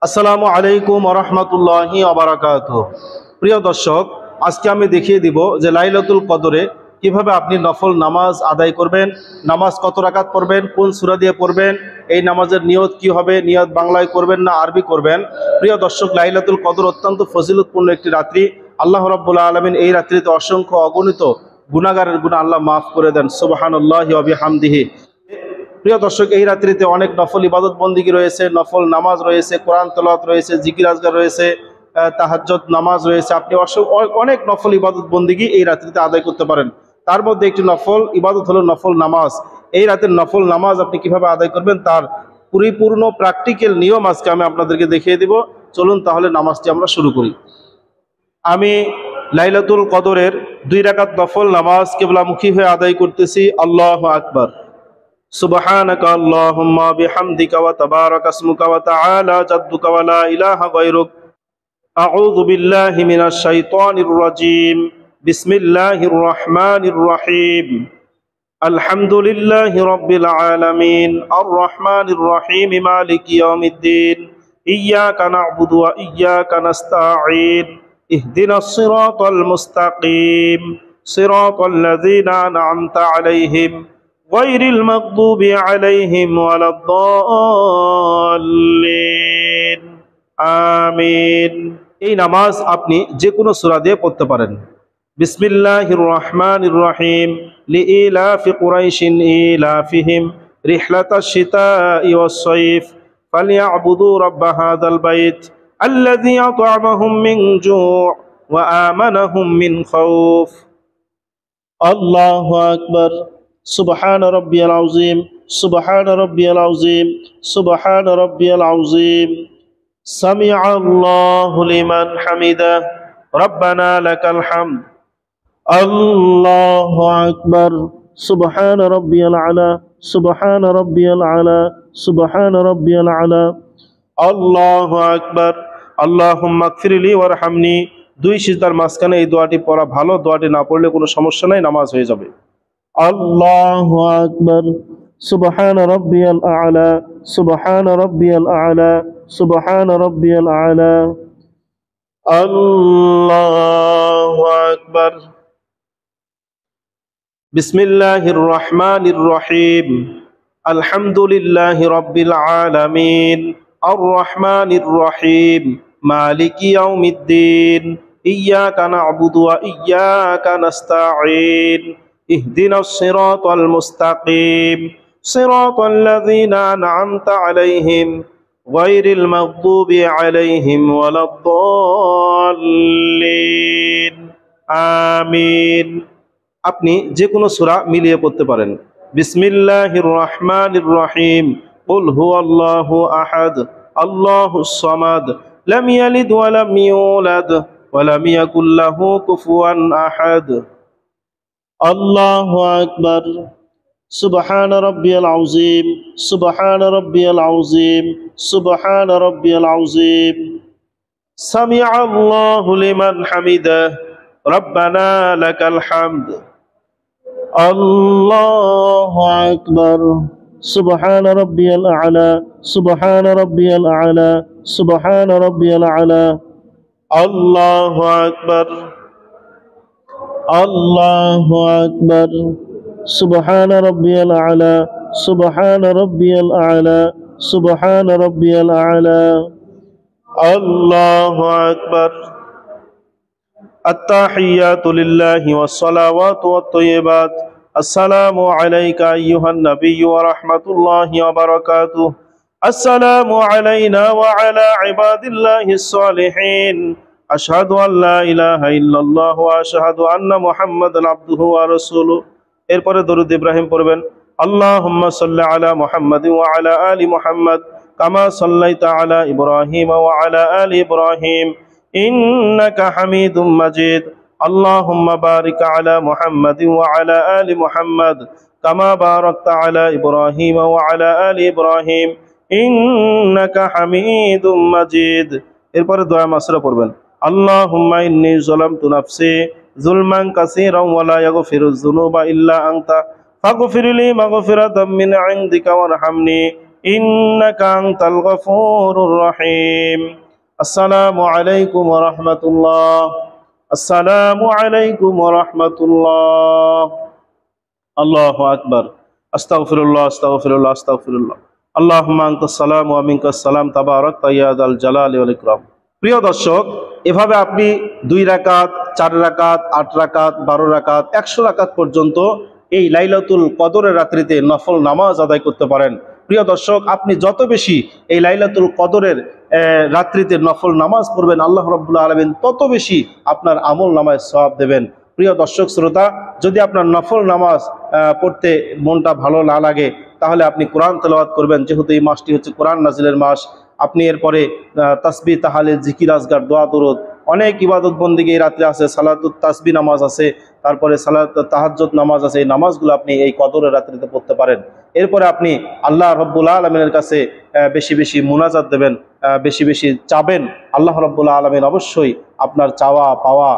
আসসালামু আলাইকুম ওয়া রাহমাতুল্লাহি ওয়া বারাকাতুহু। প্রিয় দর্শক, আজকে আমি দেখিয়ে দিব যে লাইলাতুল কদরে কিভাবে আপনি নফল নামাজ আদায় করবেন, নামাজ কত রাকাত পড়বেন, কোন সূরা দিয়ে পড়বেন, এই নামাজের নিয়ত কি হবে, নিয়ত বাংলায় করবেন না আরবি করবেন। প্রিয় দর্শক, লাইলাতুল কদর অত্যন্ত ফজিলতপূর্ণ একটি রাত্রি। আল্লাহ রাব্বুল আলামিন এই রাত্রিতে অসংখ্য অগণিত গুনাহগারের গুনাহ আল্লাহ মাফ করে দেন। সুবহানাল্লাহি ওয়া বিহামদিহি। প্রিয় দর্শক, এই রাত্রিতে অনেক নফল ইবাদত বন্দিগি রয়েছে, নফল নামাজ রয়েছে, কোরআন তেলাওয়াত রয়েছে, জিকির আজগার রয়েছে, তাহাজ্জুদ নামাজ রয়েছে। আপনি অনেক নফল ইবাদত বন্দিগি এই রাত্রিতে আদায় করতে পারেন। তার মধ্যে একটি নফল ইবাদত হলো নফল নামাজ। এই রাতের নফল নামাজ আপনি কিভাবে আদায় করবেন তার পরিপূর্ণ প্র্যাকটিক্যাল নিয়ম আজকে আমি আপনাদেরকে দেখিয়ে দিব। চলুন তাহলে নামাজটি আমরা শুরু করি। আমি লাইলাতুল কদরের 2 রাকাত নফল নামাজ কিবলামুখী হয়ে আদায় করতেছি। আল্লাহু আকবার। সুবহানাকা আল্লাহুম্মা বিহামদিকা ওয়া তাবারাকা ইসমুকা ওয়া তাআলা জাদ্দুকা ওয়া লা ইলাহা গায়রুক। আউযু বিল্লাহি মিনাশ শাইতানির রাজীম। বিসমিল্লাহির রহমানির রহিম। আলহামদুলিল্লাহি রাব্বিল আলামিন আর রহমানির রহিম মালিকি ইয়াউমিদ্দিন। ইয়্যাকা না'বুদু ওয়া ইয়্যাকা নাস্তাঈন। ইহদিনাস সিরাতাল মুস্তাকিম। সিরাতাল লাযীনা আন'আমতা আলাইহিম গায়রিল মাগদুবি আলাইহিম ওয়ালাদ-দাল্লিন। আমিন। এই নামাজ আপনি যে কোনো সূরা দিয়ে পড়তে পারেন। বিসমিল্লাহির রহমানির রহিম। লিইলাফি কুরাইশিন ইলাফিহিম রিহলাতাশ শিতাই ওয়াস সাইফ ফালইয়াবুদু রাব্ব হাযাল বাইত আল্লাযী আত'আমাহুম মিন জু' ওয়া আমানাহুম মিন খাউফ। আল্লাহু আকবার। সুবহান রাব্বিয়াল আযীম। সুবহান রাব্বিয়াল আযীম। সুবহান রাব্বিয়াল আযীম। সামি'a আল্লাহু লিমান হামিদা। রব্বানা লাকাল হামদ। আল্লাহু আকবার। সুবহান রাব্বিয়াল আলা। সুবহান রাব্বিয়াল আলা। সুবহান রাব্বিয়াল আলা। আল্লাহু আকবার। আল্লাহুম্মা গফিরলি ওয়ারহামনি। 2 সিজদার মাঝখানে এই দোয়াটি পড়া ভালো, দোয়াটি না পড়লে কোনো সমস্যা নাই, নামাজ হয়ে যাবে। আল্লাহু আকবার। সুবহান রাব্বিয়াল আলা। সুবহান রাব্বিয়াল আলা। সুবহান রাব্বিয়াল আলা। আল্লাহু আকবার। বিসমিল্লাহির রহমানির রহিম। আলহামদুলিল্লাহি রাব্বিল আলামিন আর রহমানির রহিম মালিকি ইয়াউমিদ্দিন। ইয়্যাকা না'বুদু ওয়া ইয়্যাকা নাস্তাঈন। ইহদিনাস সিরাতাল মুস্তাকিম। সিরাতাল লাযীনা আন'আমতা আলাইহিম গায়রিল মাগদুবি আলাইহিম ওয়ালাদ-দাল্লিন। আমিন। আপনি যে কোনো সূরা মিলিয়ে পড়তে পারেন। বিসমিল্লাহির রহমানির রহিম। কুল হুয়াল্লাহু আহাদ আল্লাহুস সামাদ লাম ইয়ালিদ ওয়া লাম ইউলাদ ওয়া লাম ইয়াকুল লাহু কুফুয়ান আহাদ। আল্লাহু আকবার। সুবহান রাব্বিয়াল আযীম। সুবহান রাব্বিয়াল আযীম। সুবহান রাব্বিয়াল আযীম। সামি'a আল্লাহু লিমান হামিদা। রব্বানা লাকাল হামদ। আল্লাহু আকবার। সুবহান রাব্বিয়াল আ'লা। সুবহান রাব্বিয়াল আ'লা। সুবহান রাব্বিয়াল আ'লা। আল্লাহু আকবার। আল্লাহু আকবার। সুবহান রাব্বিয়াল আ'লা। সুবহান রাব্বিয়াল আ'লা। সুবহান রাব্বিয়াল আ'লা। আল্লাহু আকবার। আত-তাহিয়াতু লিল্লাহি ওয়াস-সালাওয়াতু ওয়াত-তাইয়্যিবাত। আসসালামু আলাইকা আইয়ুহান নাবিয়্যু ওয়া রাহমাতুল্লাহি ওয়া বারাকাতুহু। আসসালামু আলাইনা ওয়া আলা ইবাদিল্লাহিস সালিহিন। আশহাদু আল লা ইলাহা ইল্লাল্লাহ ওয়া আশহাদু আন্না মুহাম্মাদান আবদুহু ওয়া রাসূলুহু। এরপরে দরুদ ইব্রাহিম পড়বেন। আল্লাহুম্মা সাল্লি আলা মুহাম্মাদিন ওয়া আলা আলি মুহাম্মাদ কামা সাল্লাইতা আলা ইব্রাহিম ওয়া আলা আলি ইব্রাহিম ইন্নাকা হামিদুম মাজিদ। আল্লাহুম্মা বারিক আলা মুহাম্মাদিন ওয়া আলা আলি মুহাম্মাদ কামা বারাকতা আলা ইব্রাহিম ওয়া আলা আলি ইব্রাহিম ইন্নাকা হামিদুম মাজিদ। এরপরে দোয়া মাসরা পড়বেন। আল্লাহুম্মা ইন্নী যালামতু নাফসি যুলমান কাসীরান ওয়া লা ইয়াগফিরুয যুনুবা ইল্লা আনতা ফাগফিরলি মাগফিরাতাম মিন ইনদিকা ওয়ারহামনি إنك أنت الغفور الرحيم. السلام عليكم ورحمة الله. السلام عليكم ورحمة الله. الله أكبر. أستغفر الله أستغفر الله أستغفر الله. اللهم أنت السلام ومنك السلام تبارك يا ذا الجلال والإكرام. প্রিয় দর্শক, এভাবে আপনি 2 রাকাত, 4 রাকাত, 8 রাকাত, 12 রাকাত, 100 রাকাত পর্যন্ত এই লাইলাতুল কদরের রাত্রিতে নফল নামাজ আদায় করতে পারেন। প্রিয় দর্শক, আপনি যত বেশি এই লাইলাতুল কদরের রাত্রিতে নফল নামাজ পড়বেন, আল্লাহ রাব্বুল আলামিন তত বেশি আপনার আমল নামায় সওয়াব দেবেন। প্রিয় দর্শক শ্রোতা, যদি আপনার নফল নামাজ পড়তে মনটা ভালো না লাগে, তাহলে আপনি কোরআন তেলাওয়াত করবেন, যেহেতু এই মাসটি হচ্ছে কোরআন নাজিলের মাস। আপনি এরপরে তাসবিহ, তাহলিল, জিকির, আজগার, দোয়া, দরুদ, অনেক ইবাদত বন্দেগী এই রাত্রে আছে। সালাতুত তাসবিহ নামাজ আছে, তারপরে সালাত তাহাজ্জুদ নামাজ আছে। এই নামাজগুলো আপনি এই কদরের রাত্রিতে পড়তে পারেন। এরপরে আপনি আল্লাহ রাব্বুল আলামিনের কাছে বেশি বেশি মুনাজাত দেবেন, বেশি বেশি চাবেন। আল্লাহ রাব্বুল আলামিন অবশ্যই আপনার চাওয়া পাওয়া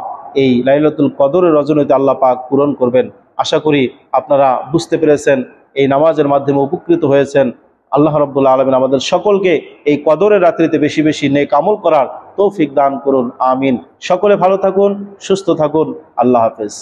এই লাইলাতুল কদরের রজনীতে আল্লাহ পাক পূরণ করবেন। আশা করি আপনারা বুঝতে পেরেছেন, এই নামাজের মাধ্যমে উপকৃত হয়েছেন। আল্লাহ রাব্বুল আলামিন আমাদের সকলকে এই কদরের রাত্রিতে বেশি বেশি নেক আমল করার তৌফিক দান করুন, আমিন। সকলে ভালো থাকুন, সুস্থ থাকুন। আল্লাহ হাফেজ।